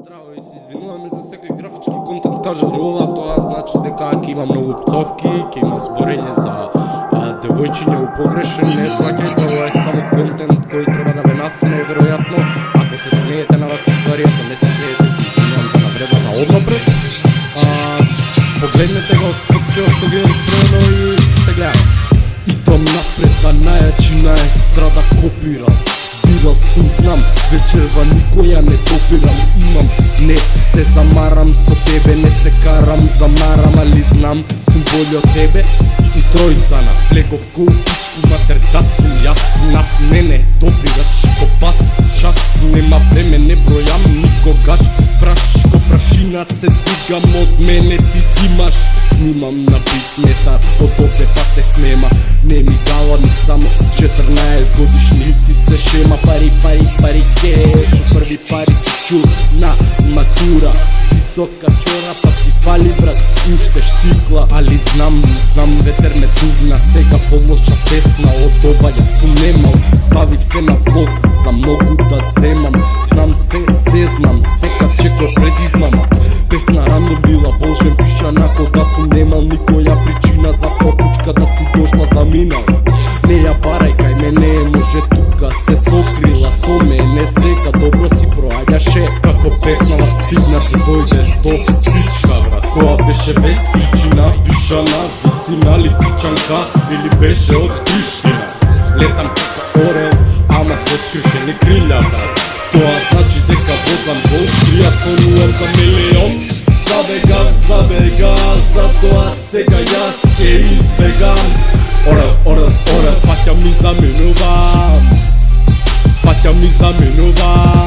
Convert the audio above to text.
Здраво и се извинуваме за секој графички контент, кажа Лила, тоа значи дека ќе има многу пцовки, ќе има зборење за девојчиња у погрешен, не сваќајте, ова е само контент кој треба да ве насмее, веројатно. Ако се смеете на вакви ствари, ако не се смеете, се извинувам за навредата однапред. Погледнете го што ги имам спремено и се гледам. Идам напред, а најачи на естрада копира. Вирал сум, знам, вечерва никоја не допирам. Имам, не се замарам со тебе, не се карам, замарам, али знам, сум бољи од тебе и тројца на влегов ко пичку матер, да сум јас, нас мене допираш, ко пас, час, нема време, не бројам никогаш, прашко прашина се дигам од мене, ти зимаш, снимам на битмета, од овде па те снема, не ми дала ни само 14 годишни, ти се шема, пари, пари, пари, кеш, први пари си чул на матура, висока чора, па ти фали брат, уште штикла, али знам, ветер ме дугна, сега полоша песна, од ова ја сум немал, ставив се на влог, за многу да земам, знам се знам, сека чеко пред измама, песна рано била, Божен пиша нако да сум немал никоја причина за покучка да си дошла за минал. Не ја барај кај мене, може тука се сокрила со мене, сега добро си проаѓаше, како песнава стигна да дојдеш до пичка брат, која беше без причина, пишана, вистина ли сичанка, или беше од Приштина. Летам како орел, ама со скршени крилја брат, тоа значи дека возам до Австрија со нулам за милион. Забегав, затоа сега јас ке избегам. Орел, фаќам и заминувам,